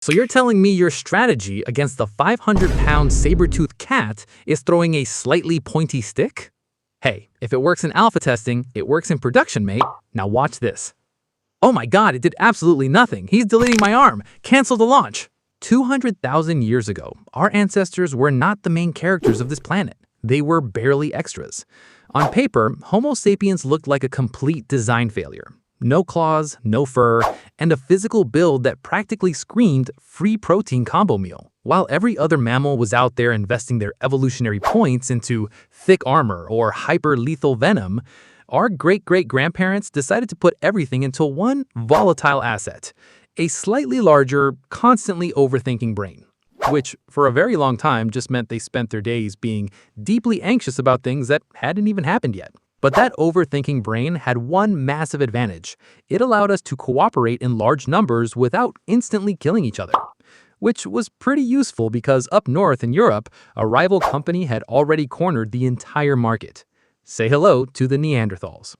So you're telling me your strategy against the 500-pound saber-toothed cat is throwing a slightly pointy stick? Hey, if it works in alpha testing, it works in production, mate. Now watch this. Oh my god, it did absolutely nothing. He's deleting my arm. Cancel the launch. 200,000 years ago, our ancestors were not the main characters of this planet. They were barely extras. On paper, Homo sapiens looked like a complete design failure. No claws, no fur, and a physical build that practically screamed free protein combo meal. While every other mammal was out there investing their evolutionary points into thick armor or hyper-lethal venom, our great-great-grandparents decided to put everything into one volatile asset, a slightly larger, constantly overthinking brain, which for a very long time just meant they spent their days being deeply anxious about things that hadn't even happened yet. But that overthinking brain had one massive advantage. It allowed us to cooperate in large numbers without instantly killing each other, which was pretty useful because up north in Europe, a rival company had already cornered the entire market. Say hello to the Neanderthals.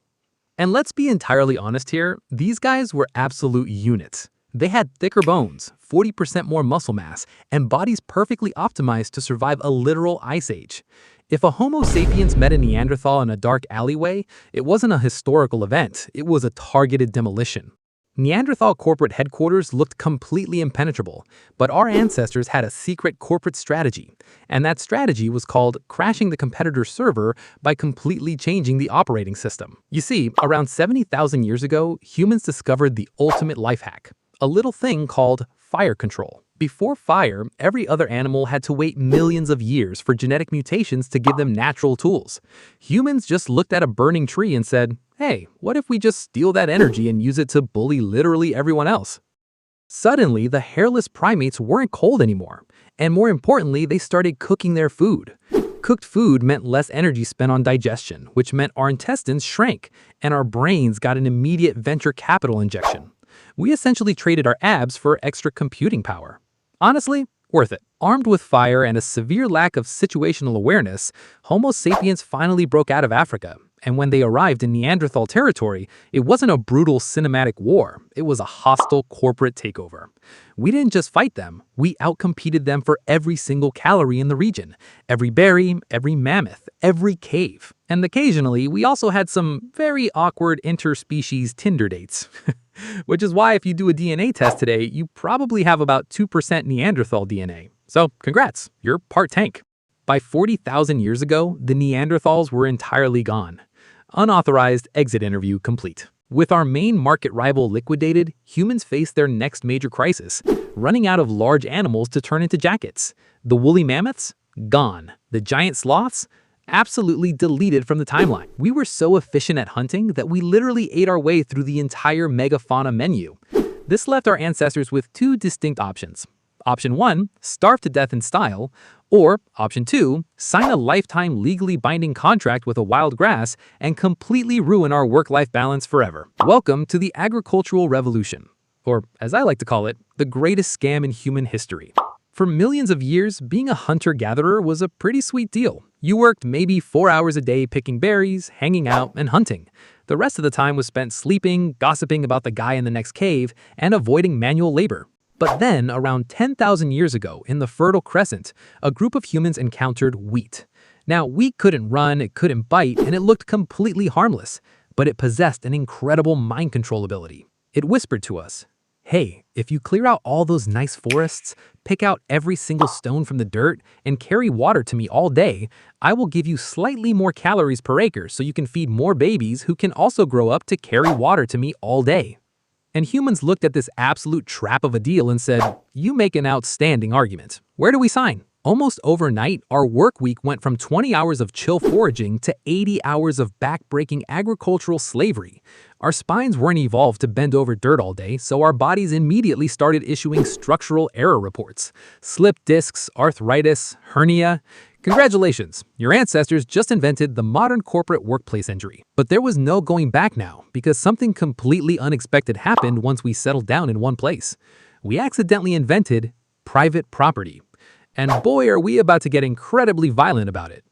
And let's be entirely honest here, these guys were absolute units. They had thicker bones, 40% more muscle mass, and bodies perfectly optimized to survive a literal ice age. If a Homo sapiens met a Neanderthal in a dark alleyway, it wasn't a historical event, it was a targeted demolition. Neanderthal corporate headquarters looked completely impenetrable, but our ancestors had a secret corporate strategy, and that strategy was called crashing the competitor's server by completely changing the operating system. You see, around 70,000 years ago, humans discovered the ultimate life hack, a little thing called fire control. Before fire, every other animal had to wait millions of years for genetic mutations to give them natural tools. Humans just looked at a burning tree and said, hey, what if we just steal that energy and use it to bully literally everyone else? Suddenly, the hairless primates weren't cold anymore, and more importantly, they started cooking their food. Cooked food meant less energy spent on digestion, which meant our intestines shrank, and our brains got an immediate venture capital injection. We essentially traded our abs for extra computing power. Honestly, worth it. Armed with fire and a severe lack of situational awareness, Homo sapiens finally broke out of Africa. And when they arrived in Neanderthal territory, it wasn't a brutal cinematic war. It was a hostile corporate takeover. We didn't just fight them, we outcompeted them for every single calorie in the region. Every berry, every mammoth, every cave. And occasionally, we also had some very awkward interspecies Tinder dates. Which is why if you do a DNA test today, you probably have about 2% Neanderthal DNA. So congrats, you're part tank. By 40,000 years ago, the Neanderthals were entirely gone. Unauthorized exit interview complete. With our main market rival liquidated, humans faced their next major crisis, running out of large animals to turn into jackets. The woolly mammoths? Gone. The giant sloths? Absolutely deleted from the timeline. We were so efficient at hunting that we literally ate our way through the entire megafauna menu. This left our ancestors with two distinct options. Option 1, starve to death in style, or Option 2, sign a lifetime legally binding contract with a wild grass and completely ruin our work-life balance forever. Welcome to the agricultural revolution, or as I like to call it, the greatest scam in human history. For millions of years, being a hunter-gatherer was a pretty sweet deal. You worked maybe 4 hours a day picking berries, hanging out, and hunting. The rest of the time was spent sleeping, gossiping about the guy in the next cave, and avoiding manual labor. But then, around 10,000 years ago, in the Fertile Crescent, a group of humans encountered wheat. Now, wheat couldn't run, it couldn't bite, and it looked completely harmless, but it possessed an incredible mind control ability. It whispered to us, hey, if you clear out all those nice forests, pick out every single stone from the dirt, and carry water to me all day, I will give you slightly more calories per acre so you can feed more babies who can also grow up to carry water to me all day. And humans looked at this absolute trap of a deal and said, you make an outstanding argument. Where do we sign? Almost overnight, our work week went from 20 hours of chill foraging to 80 hours of back-breaking agricultural slavery. Our spines weren't evolved to bend over dirt all day, so our bodies immediately started issuing structural error reports. Slipped discs, arthritis, hernia. Congratulations, your ancestors just invented the modern corporate workplace injury. But there was no going back now, because something completely unexpected happened once we settled down in one place. We accidentally invented private property. And boy, are we about to get incredibly violent about it.